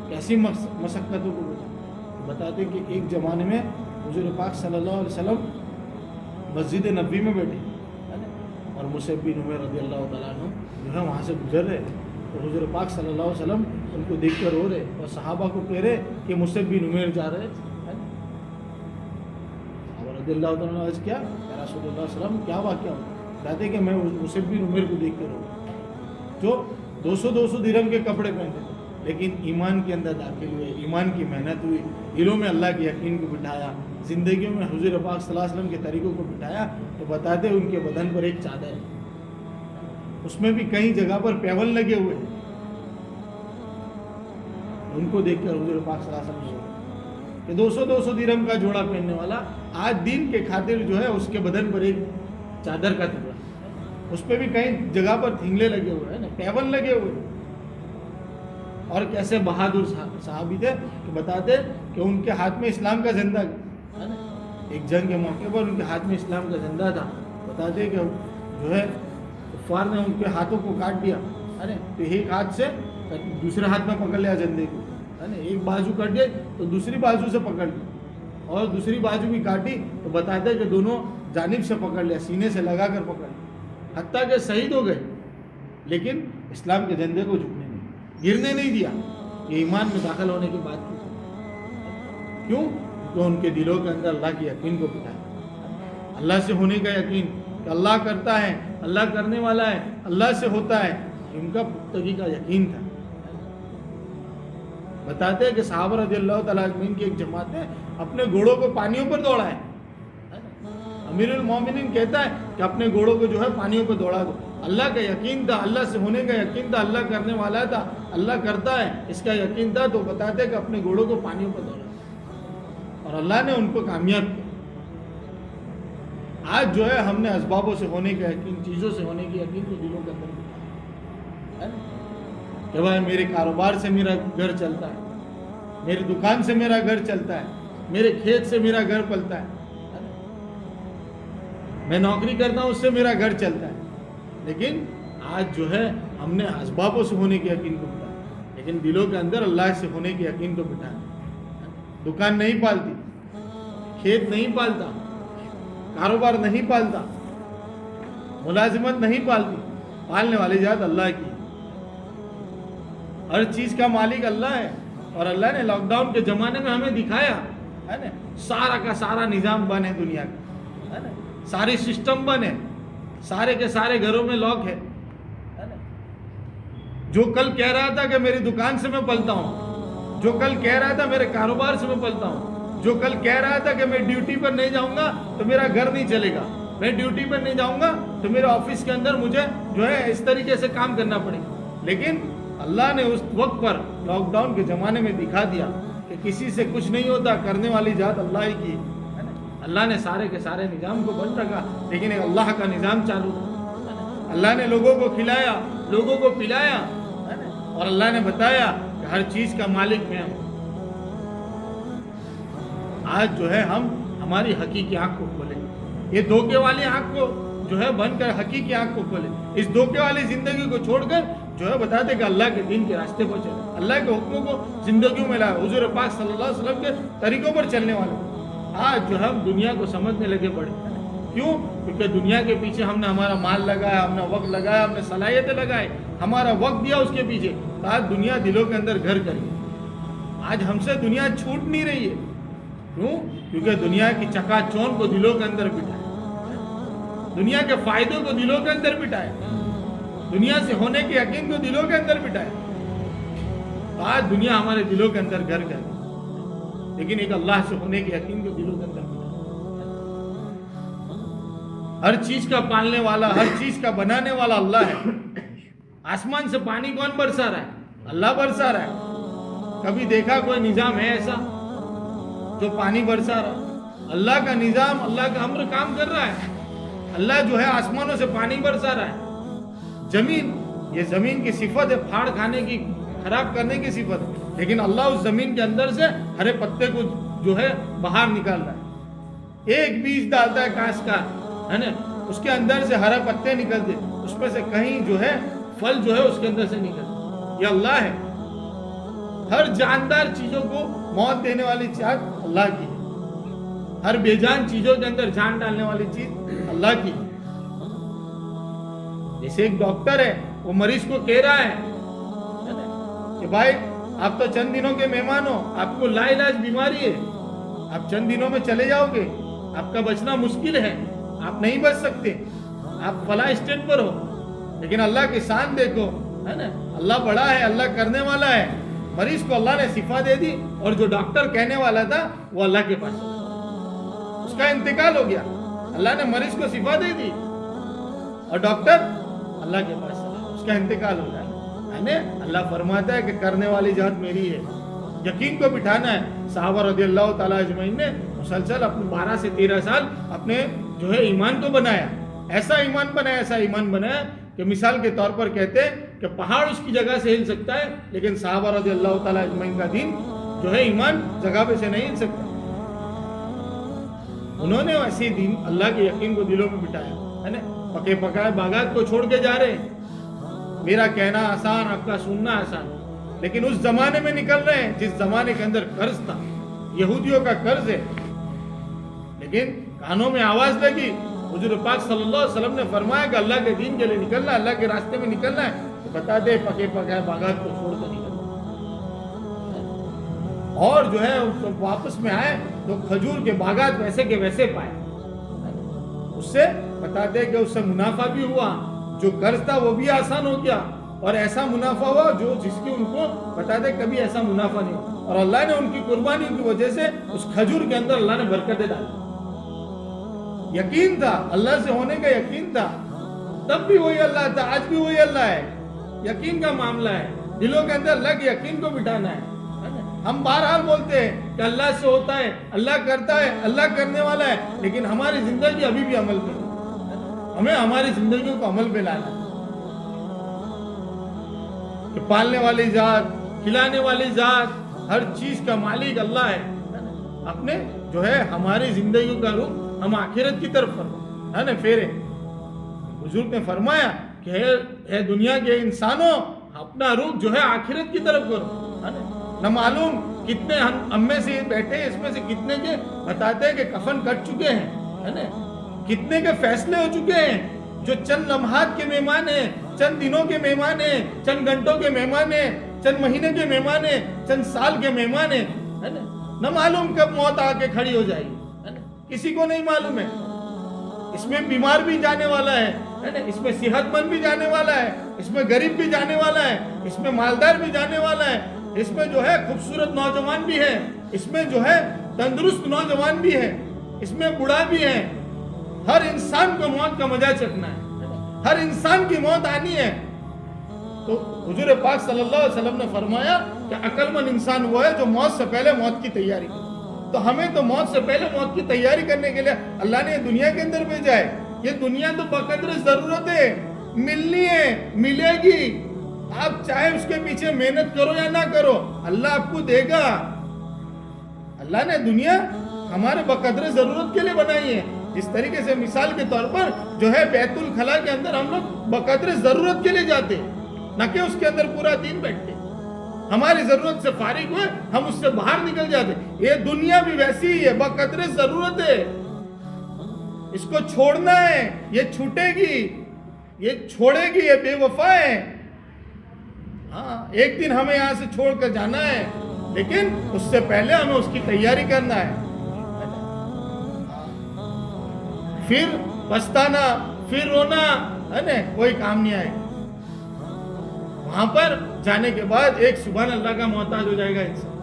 کیسی مشقتوں کو بتاتے کہ ایک زمانے میں حضور پاک صلی اللہ علیہ وسلم مسجد نبوی میں بیٹھے اور مصعب بن عمیر رضی اللہ تعالیٰ عنہ جو ہے وہاں سے گزر رہے، تو حضور پاک صلی اللہ علیہ وسلم ان کو دیکھ کر رو رہے اور صحابہ کو کہہ رہے کہ مصعب بن عمیر جا رہے. صحابہ رضی اللہ تعالیٰ نے عرض کیا یا رسول اللہ صلی اللہ علیہ وسلم کیا واقعہ ہوا؟ کہتے کہ میں مصعب بن عمیر کو دیکھ کر رو رہا جو 200 درہم کے کپڑے پہنتے تھے لیکن ایمان کے اندر داخل ہوئے، ایمان کی محنت ہوئی، دلوں میں اللہ کے یقین کو بٹھایا، زندگیوں میں حضور پاک صلی اللہ علیہ وسلم کے طریقوں کو بٹھایا، تو بتاتے ان کے بدن پر ایک چادر ہے، اس میں بھی کئی جگہ پر پیول لگے ہوئے ہیں. ان کو دیکھ کر حضور پاک صلی اللہ علیہ وسلم کہ 200 درہم کا جوڑا پہننے والا آج دین کے خاطر جو ہے اس کے بدن پر ایک چادر کا ٹکڑا، اس پہ بھی کئی جگہ پر تھنگلے لگے ہوئے ہیں نا، پیول لگے ہوئے ہیں. اور کیسے بہادر صحابی تھے کہ بتاتے کہ ان کے ہاتھ میں اسلام کا جھنڈا ہے نا، ایک جنگ کے موقع پر ان کے ہاتھ میں اسلام کا جھنڈا تھا. بتاتے کہ جو ہے کفار نے ان کے ہاتھوں کو کاٹ دیا ہے نا، تو ایک ہاتھ سے دوسرے ہاتھ میں پکڑ لیا جھنڈے کو ہے نا، ایک بازو کٹ گئی تو دوسری بازو سے پکڑ لی اور دوسری بازو بھی کاٹی تو بتاتے کہ دونوں جانب سے پکڑ لیا، سینے سے لگا کر پکڑ لیا، حتیٰ کہ شہید ہو گئے لیکن اسلام کے جھنڈے کو جھکنے نہیں، گرنے نہیں دیا. یہ ایمان میں داخل ہونے کی بات کی. کیوں؟ تو ان کے دلوں کے اندر اللہ کے یقین کو بٹھایا، اللہ سے ہونے کا یقین کہ اللہ کرتا ہے، اللہ کرنے والا ہے، اللہ سے ہوتا ہے، ان کا پختگی کا یقین تھا. بتاتے ہیں کہ صحابہ رضی اللہ تعالیٰ عنہ کی ایک جماعت نے اپنے گھوڑوں کو پانیوں پر دوڑا ہے. امیر المومنین کہتا ہے کہ اپنے گھوڑوں کو جو ہے پانیوں پر دوڑا دو. اللہ کا یقین تھا، اللہ سے ہونے کا یقین تھا، اللہ کرنے والا تھا، اللہ کرتا ہے اس کا یقین تھا، تو بتاتے ہیں کہ اپنے گھوڑوں کو پانیوں پر دوڑا اور اللہ نے ان کو کامیاب کیا. آج جو ہے ہم نے اسبابوں سے ہونے کا یقین، چیزوں سے ہونے کی یقین کو دلوں کے اندر ہے کہ بھائی میرے کاروبار سے میرا گھر چلتا ہے، میری دکان سے میرا گھر چلتا ہے، میرے کھیت سے میرا گھر پلتا ہے، میں نوکری کرتا ہوں اس سے میرا گھر چلتا ہے. لیکن آج جو ہے ہم نے اسبابوں سے ہونے کے یقین کو بٹھایا لیکن دلوں کے اندر اللہ سے ہونے کے یقین کو بٹھایا. دکان نہیں پالتی، کھیت نہیں پالتا، کاروبار نہیں پالتا، ملازمت نہیں پالتی، پالنے والی ذات اللہ کی. ہر چیز کا مالک اللہ ہے اور اللہ نے لاک ڈاؤن کے زمانے میں ہمیں دکھایا ہے نا، سارا کا سارا نظام بنے دنیا کا ہے نا، ساری سسٹم بنے، سارے کے سارے گھروں میں لاک ہے. جو کل کہہ رہا تھا کہ میری دکان سے میں پلتا ہوں، جو کل کہہ رہا تھا میرے کاروبار سے میں پلتا ہوں، جو کل کہہ رہا تھا کہ میں ڈیوٹی پر نہیں جاؤں گا تو میرا گھر نہیں چلے گا، میں ڈیوٹی پر نہیں جاؤں گا تو میرے آفس کے اندر مجھے جو ہے اس طریقے سے کام کرنا پڑے گا. لیکن اللہ نے اس وقت پر لاک ڈاؤن کے زمانے میں دکھا دیا کہ کسی سے کچھ نہیں ہوتا، کرنے والی ذات اللہ ہی کی. اللہ نے سارے کے سارے نظام کو بند رکھا لیکن ایک اللہ کا نظام چالو تھا. اللہ نے لوگوں کو کھلایا، لوگوں کو پلایا اور اللہ نے بتایا کہ ہر چیز کا مالک میں ہوں. آج جو ہے ہم ہماری حقیقی آنکھ کو کھولیں، یہ دھوکے والی آنکھ کو جو ہے بند کر حقیقی آنکھ کو کھولیں. اس دھوکے والی زندگی کو چھوڑ کر جو ہے بتا دے کہ اللہ کے دین کے راستے پر چلے، اللہ کے حکموں کو زندگیوں میں لائے، حضور پاک صلی اللہ علیہ وسلم کے طریقوں پر چلنے والے. آج جو ہم دنیا کو سمجھنے لگے پڑے. کیوں؟ کیونکہ دنیا کے پیچھے ہم نے ہمارا مال لگایا، ہم نے وقت لگایا، ہم نے صلاحیتیں لگائے، ہمارا وقت دیا اس کے پیچھے. آج دنیا دلوں کے اندر گھر کری. آج ہم سے دنیا چھوٹ نہیں رہی ہے. کیوں؟ کیونکہ دنیا کی چکا چون کو دلوں کے اندر بٹھائے، دنیا کے فائدوں کو دلوں کے اندر بٹھائے، دنیا سے ہونے کے یقین کو دلوں کے اندر بٹھائے. آج دنیا ہمارے دلوں کے اندر گھر کر لیکن ایک اللہ سے ہونے کے یقین کو دلوں کے اندر بٹھائے. ہر چیز کا پالنے والا، ہر چیز کا بنانے والا اللہ ہے. آسمان سے پانی کون برسا رہا ہے؟ اللہ برسا رہا ہے. کبھی دیکھا کوئی نظام ہے ایسا جو پانی برسا رہا ہے؟ اللہ کا نظام، اللہ کا امر کام کر رہا ہے. اللہ جو ہے آسمانوں سے پانی برسا رہا ہے. زمین، یہ زمین کی صفت ہے پھاڑ کھانے کی، خراب کرنے کی صفت ہے، لیکن اللہ اس زمین کے اندر سے ہرے پتے کو جو ہے باہر نکال رہا ہے. ایک بیج ڈالتا ہے گھاس کا ہے نا، اس کے اندر سے ہرے پتے نکلتے، اس میں سے کہیں جو ہے پھل جو ہے اس کے اندر سے نکلتے. یہ اللہ ہے. ہر جاندار چیزوں کو موت دینے والی چیز اللہ کی ہے، ہر بے جان چیزوں کے اندر جان ڈالنے والی چیز اللہ کی ہے۔ جیسے ایک ڈاکٹر ہے، وہ مریض کو کہہ رہا ہے کہ بھائی آپ تو چند دنوں کے مہمان ہو، آپ کو لا علاج بیماری ہے، آپ چند دنوں میں چلے جاؤ گے، آپ کا بچنا مشکل ہے، آپ نہیں بچ سکتے، آپ فلاں اسٹیج پر ہو، لیکن اللہ کی شان دیکھو، ہے نا، اللہ بڑا ہے، اللہ کرنے والا ہے۔ مریض کو اللہ نے شفا دے دی، اور جو ڈاکٹر کہنے والا تھا وہ اللہ کے پاس اس کا انتقال ہو گیا۔ اللہ نے مریض کو شفا دے دی اور ڈاکٹر اللہ کے پاس اس کا انتقال ہو گیا۔ اللہ فرماتا ہے کہ کرنے والی ذات میری ہے، یقین کو بٹھانا ہے۔ صحابہ رضی اللہ تعالیٰ اجمعین نے مسلسل اپنے 12 سے 13 سال اپنے جو ہے ایمان کو بنایا، ایسا ایمان بنایا کہ مثال کے طور پر کہتے ہیں کہ پہاڑ اس کی جگہ سے ہل سکتا ہے، لیکن صحابہ رضی اللہ تعالیٰ اجمعین کا دین جو ہے ایمان جگہ پہ سے نہیں ہل سکتا۔ انہوں نے ایسے دین اللہ کے یقین کو دلوں میں بٹھایا، ہے نا، پکے پکائے باغات کو چھوڑ کے جا رہے ہیں۔ میرا کہنا آسان، آپ کا سننا آسان، لیکن اس زمانے میں نکل رہے ہیں جس زمانے کے اندر قرض تھا، یہودیوں کا قرض ہے، لیکن کانوں میں آواز لگی۔ حضور پاک صلی اللہ علیہ وسلم نے فرمایا کہ اللہ کے دین کے لیے نکلنا ہے، اللہ کے راستے میں نکلنا ہے، تو بتا دے پکے پکائے باغات کو چھوڑ کر نکلنا، اور جو ہے واپس میں آئے تو کھجور کے باغات ویسے کے ویسے پائے۔ اس سے بتا دے کہ اس سے منافع بھی ہوا، جو قرض تھا وہ بھی آسان ہو گیا، اور ایسا منافع ہوا جو جس کی ان کو بتا دے کبھی ایسا منافع نہیں ہوا، اور اللہ نے ان کی قربانیوں کی وجہ سے اس کھجور کے اندر اللہ نے برکتیں ڈالی۔ یقین تھا، اللہ سے ہونے کا یقین تھا، تب بھی وہی اللہ تھا، آج بھی وہی اللہ ہے۔ یقین کا معاملہ ہے، دلوں کے اندر اللہ کے یقین کو بٹھانا ہے۔ ہم بہرحال بولتے ہیں کہ اللہ سے ہوتا ہے، اللہ کرتا ہے، اللہ کرنے والا ہے، لیکن ہماری زندگی ابھی بھی عمل پہ، ہمیں ہماری زندگیوں کو عمل پہ لانا ہے کہ پالنے والی ذات، کھلانے والی ذات، ہر چیز کا مالک اللہ ہے۔ اپنے جو ہے ہماری زندگیوں کا رخ ہم آخرت کی طرف ہے نا پھیرے۔ بزرگ نے فرمایا کہ اے دنیا کے انسانوں، اپنا رخ جو ہے آخرت کی طرف کرو، ہے نا۔ نہ معلوم کتنے ہم میں سے بیٹھے، اس میں سے کتنے کے بتاتے ہیں کہ کفن کٹ چکے ہیں، ہے نا، کتنے کے فیصلے ہو چکے ہیں، جو چند لمحات کے مہمان ہیں، چند دنوں کے مہمان ہیں، چند گھنٹوں کے مہمان ہیں، چند مہینے کے مہمان ہیں، چند سال کے مہمان ہیں، ہے نا۔ نہ معلوم کب موت آ کے کھڑی ہو جائے گی، ہے نا، کسی کو نہیں معلوم ہے۔ اس میں بیمار بھی جانے والا ہے نا، اس میں صحت مند بھی جانے والا ہے، اس میں غریب بھی جانے والا ہے، اس میں مالدار بھی جانے والا ہے، اس میں جو ہے خوبصورت نوجوان بھی ہے، اس میں جو ہے تندرست نوجوان بھی ہے، اس میں بوڑھا بھی ہے۔ ہر انسان کو موت کا مزہ چکھنا ہے، ہر انسان کی موت آنی ہے۔ تو حضور پاک صلی اللہ علیہ وسلم نے فرمایا کہ عقل مند انسان وہ ہے جو موت سے پہلے موت کی تیاری کرے۔ تو ہمیں تو موت سے پہلے موت کی تیاری کرنے کے لیے اللہ نے دنیا کے اندر بھیجا ہے۔ یہ دنیا تو بقدر ضرورت ہے، ملنی ہے، ملے گی، آپ چاہے اس کے پیچھے محنت کرو یا نہ کرو، اللہ آپ کو دے گا۔ اللہ نے دنیا ہمارے بقدر ضرورت کے لیے بنائی ہے۔ اس طریقے سے مثال کے طور پر جو ہے بیت الخلا کے اندر ہم لوگ بقدر ضرورت کے لیے جاتے، نہ کہ اس کے اندر پورا دن بیٹھتے۔ ہماری ضرورت سے فارغ ہوئے ہم اس سے باہر نکل جاتے۔ یہ دنیا بھی ویسی ہی ہے، بقدر ضرورت ہے، اس کو چھوڑنا ہے، یہ چھوٹے گی، یہ چھوڑے گی، یہ بے وفا ہے۔ ہاں، ایک دن ہمیں یہاں سے چھوڑ کر جانا ہے، لیکن اس سے پہلے ہمیں اس کی تیاری کرنا ہے۔ پھر پچھتانا، پھر رونا، ہے نا، کوئی کام نہیں آئے۔ وہاں پر جانے کے بعد ایک سبحان اللہ کا محتاج ہو جائے گا انسان۔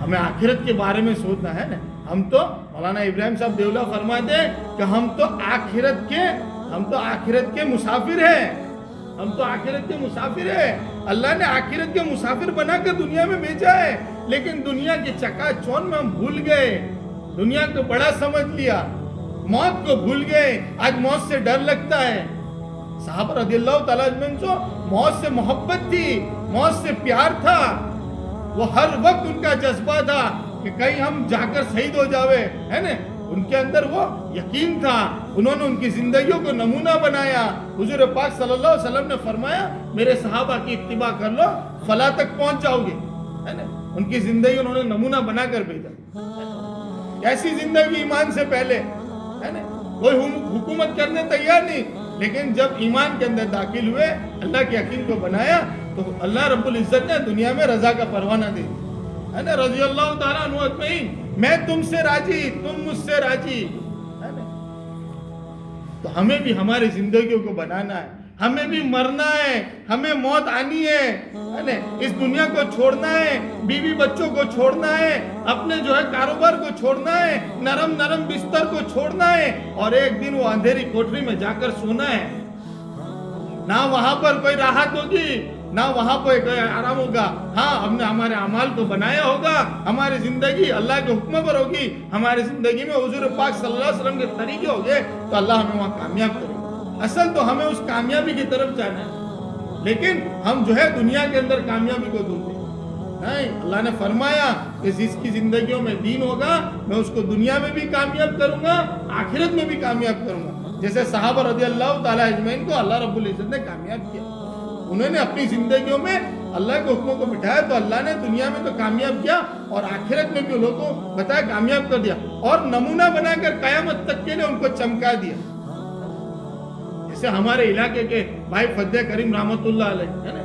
ہمیں آخرت کے بارے میں سوچنا ہے نا۔ ہم تو مولانا ابراہیم صاحب دیولا فرماتے ہیں کہ ہم تو آخرت کے مسافر ہیں، ہم تو آخرت کے مسافر ہیں۔ اللہ نے آخرت کے مسافر بنا کر دنیا میں بھیجا ہے، لیکن دنیا کی چکا چون میں ہم بھول گئے، دنیا کو بڑا سمجھ لیا، موت کو بھول گئے۔ آج موت سے ڈر لگتا ہے۔ صحابہ رضی اللہ تعالیٰ عنہ کو موت سے محبت تھی، موت سے پیار تھا، وہ ہر وقت ان کا جذبہ تھا کہ کہیں ہم جا کر شہید ہو جاوے، ہے نا۔ ان کے اندر وہ یقین تھا، انہوں نے ان کی زندگیوں کو نمونہ بنایا. حضور پاک صلی اللہ علیہ وسلم نے فرمایا میرے صحابہ کی اتباع کر لو فلاح تک پہنچ جاؤ گے، ہے نا. ان کی زندگی انہوں نے نمونہ بنا کر بھیجا. کیسی زندگی ایمان سے پہلے، ہے نا. کوئی حکومت کرنے تیار نہیں، لیکن جب ایمان کے اندر داخل ہوئے، اللہ کے یقین کو بنایا، تو اللہ رب العزت نے دنیا میں رضا کا پروانہ دے دیا، ہے نا. رضی اللہ تعالیٰ عنہ اجمعین، میں تم سے راضی، تم مجھ سے راضی، ہے نا. تو ہمیں بھی ہماری زندگیوں کو بنانا ہے، ہمیں بھی مرنا ہے، ہمیں موت آنی ہے نا. اس دنیا کو چھوڑنا ہے، بیوی بچوں کو چھوڑنا ہے، اپنے جو ہے کاروبار کو چھوڑنا ہے، نرم نرم بستر کو چھوڑنا ہے، اور ایک دن وہ اندھیری کوٹری میں جا کر سونا ہے. نہ وہاں پر کوئی راحت ہوگی، نہ وہاں پہ کوئی آرام ہوگا. ہاں، ہم نے ہمارے اعمال کو بنایا ہوگا، ہماری زندگی اللہ کے حکم پر ہوگی، ہماری زندگی میں حضور پاک صلی اللہ علیہ وسلم کے طریقے ہوگے، تو اللہ ہمیں وہاں کامیاب کرے گا. اصل تو ہمیں اس کامیابی کی طرف جانا ہے، لیکن ہم جو ہے دنیا کے اندر کامیابی کو ڈھونڈتے ہیں. نہیں، اللہ نے فرمایا کہ جس کی زندگیوں میں دین ہوگا میں اس کو دنیا میں بھی کامیاب کروں گا، آخرت میں بھی کامیاب کروں گا. جیسے صحابہ رضی اللہ تعالیٰ اجمعین کو اللہ رب العزت نے کامیاب کیا. انہوں نے اپنی زندگیوں میں اللہ کے حکموں کو بٹھایا تو اللہ نے دنیا میں تو کامیاب کیا، اور آخرت میں بھی لوگوں کو بتایا کامیاب کر دیا، اور نمونہ بنا کر قیامت تک کے لیے ان کو چمکا دیا. جیسے ہمارے علاقے کے بھائی فتح کریم رحمت اللہ علیہ، ہے نا،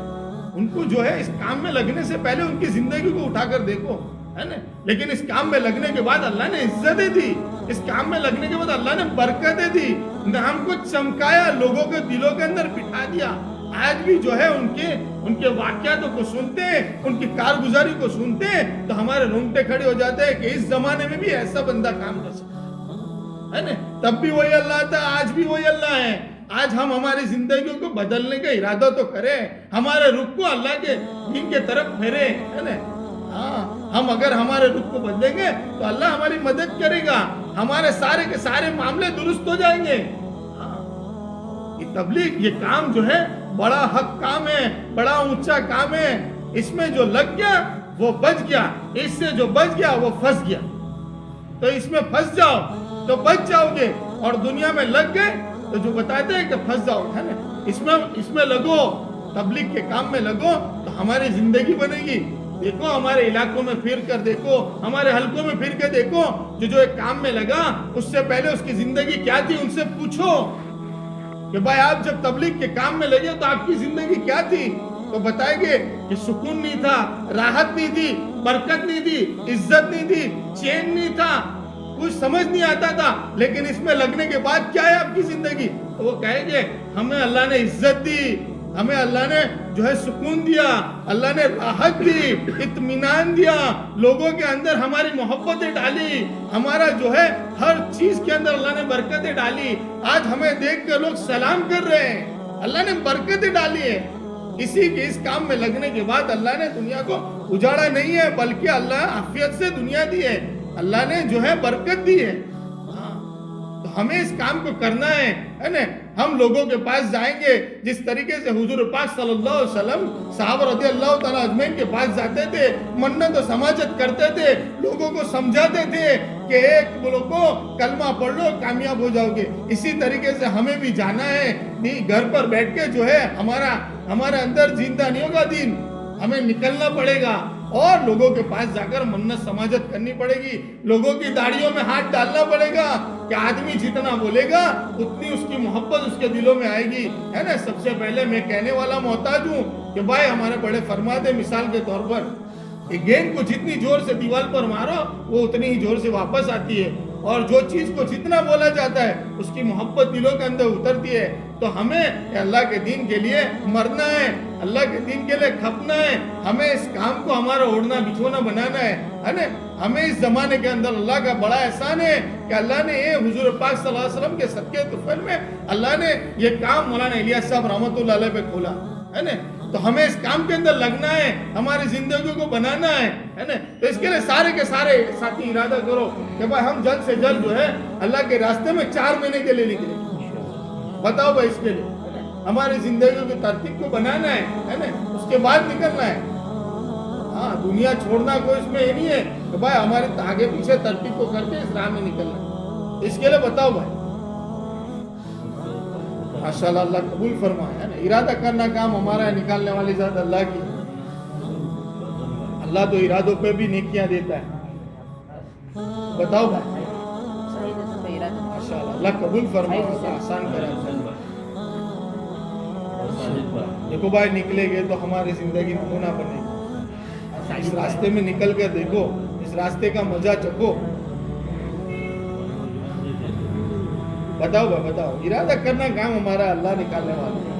ان کو جو ہے اس کام میں لگنے سے پہلے ان کی زندگی کو اٹھا کر دیکھو، ہے نا. لیکن اس کام میں لگنے کے بعد اللہ نے عزتیں دی، اس کام میں لگنے کے بعد اللہ نے برکتیں دی، ہم کو چمکایا، لوگوں کے دلوں کے اندر بٹھا دیا. آج بھی جو ہے ان کے واقعاتوں کو سنتے ہیں، ان کی کارگزاری کو سنتے ہیں، تو ہمارے رونگٹے کھڑے ہو جاتے ہیں کہ اس زمانے میں بھی ایسا بندہ کام کر سکتا ہے نا. تب بھی وہی اللہ تھا، آج بھی وہی اللہ ہے. آج ہم ہماری زندگیوں کو بدلنے کا ارادہ تو کریں، ہمارے رخ کو اللہ کے دین کے طرف پھیریں، ہے نا. ہاں، ہم اگر ہمارے رخ کو بدلیں گے تو اللہ ہماری مدد کرے گا، ہمارے سارے کے سارے معاملے درست ہو جائیں گے. یہ تبلیغ، یہ کام جو ہے بڑا حق کام ہے، بڑا اونچا کام ہے. اس میں جو لگ گیا وہ بچ گیا، اس سے جو بچ گیا وہ پھنس گیا. تو اس میں پھنس جاؤ تو بچ جاؤ گے، اور دنیا میں لگ گئے تو جو بتاتے ہیں کہ پھنس جاؤ، ہے نا. اس میں لگو، تبلیغ کے کام میں لگو تو ہماری زندگی بنے گی. دیکھو ہمارے علاقوں میں پھر کر دیکھو، ہمارے حلقوں میں پھر کے دیکھو، جو ایک کام میں لگا اس سے پہلے اس کی زندگی کیا تھی، ان سے پوچھو کہ بھائی آپ جب تبلیغ کے کام میں لگے تو آپ کی زندگی کیا تھی. تو بتائیں گے کہ سکون نہیں تھا، راحت نہیں تھی، برکت نہیں تھی، عزت نہیں تھی، چین نہیں تھا، کچھ سمجھ نہیں آتا تھا. لیکن اس میں لگنے کے بعد کیا ہے آپ کی زندگی؟ تو وہ کہیں گے ہمیں اللہ نے عزت دی، ہمیں اللہ نے جو ہے سکون دیا، اللہ نے راحت دی، اطمینان دیا، لوگوں کے اندر ہماری محبتیں ڈالی، ہمارا جو ہے ہر چیز کے اندر اللہ نے برکتیں ڈالی. آج ہمیں دیکھ کر لوگ سلام کر رہے ہیں، اللہ نے برکتیں ڈالی ہے. اسی کے اس کام میں لگنے کے بعد اللہ نے دنیا کو اجاڑا نہیں ہے، بلکہ اللہ عافیت سے دنیا دی ہے، اللہ نے جو ہے برکت دی ہے. تو ہمیں اس کام کو کرنا ہے نا. ہم لوگوں کے پاس جائیں گے جس طریقے سے حضور پاک صلی اللہ علیہ وسلم صحابہ رضی اللہ تعالیٰ اجمعین کے پاس جاتے تھے، منت و سماجت کرتے تھے، لوگوں کو سمجھاتے تھے کہ ایک بولو کو کلمہ پڑھ لو کامیاب ہو جاؤ گے. اسی طریقے سے ہمیں بھی جانا ہے. گھر پر بیٹھ کے جو ہے ہمارے اندر زندہ نہیں ہوگا دین، ہمیں نکلنا پڑے گا اور لوگوں کے پاس جا کر منت سماجت کرنی پڑے گی. لوگوں کی داڑھیوں میں ہاتھ ڈالنا پڑے گا کہ آدمی جتنا بولے گا اتنی اس کی محبت اس کے دلوں میں آئے گی، ہے نا. سب سے پہلے میں کہنے والا محتاج ہوں کہ بھائی ہمارے بڑے فرماتے مثال کے طور پر کہ گیند کو جتنی زور سے دیوار پر مارو وہ اتنی ہی زور سے واپس آتی ہے، اور جو چیز کو جتنا بولا جاتا ہے اس کی محبت دلوں کے اندر اترتی ہے. تو ہمیں اللہ کے دین کے لیے مرنا ہے، اللہ کے دین کے لیے کھپنا ہے. ہمیں اس کام کو ہمارا اوڑھنا بچھونا بنانا ہے نا. ہمیں اس زمانے کے اندر اللہ کا بڑا احسان ہے کہ اللہ نے یہ حضور پاک صلی اللہ علیہ وسلم کے صدقے طفیل میں اللہ نے یہ کام مولانا الیاس صاحب رحمۃ اللہ علیہ پہ کھولا ہے نا. تو ہمیں اس کام کے اندر لگنا ہے، ہماری زندگیوں کو بنانا ہے نا. تو اس کے لیے سارے کے سارے ساتھی ارادہ کرو کہ بھائی ہم جلد سے جلد جو ہے اللہ کے راستے میں 4 مہینے کے لیے نکلیں. بتاؤ بھائی اس کے لیے ہماری زندگیوں کی ترتیب کو بنانا ہے نا. اس کے بعد نکلنا ہے. ہاں، دنیا چھوڑنا کوئی اس میں یہ نہیں ہے کہ بھائی ہمارے آگے پیچھے ترتیب کو کر کے اس راہ میں نکلنا ہے. اس کے لیے بتاؤ بھائی. ماشاءاللہ اللہ قبول فرمائے ہے نا. ارادہ کرنا کام ہمارا ہے, نکالنے والی ذات اللہ کی. اللہ تو ارادوں پہ بھی نیکیاں دیتا ہے. بتاؤ بھائی. ماشاءاللہ اللہ قبول فرمائے, آسان کرے. دیکھو بھائی, نکلے گے تو ہماری زندگی نمونہ بنے گی. اس راستے میں نکل کر دیکھو, اس راستے کا مزہ چکھو. بتاؤ بھائی بتاؤ. ارادہ کرنا کام ہمارا, اللہ نکالنے والا.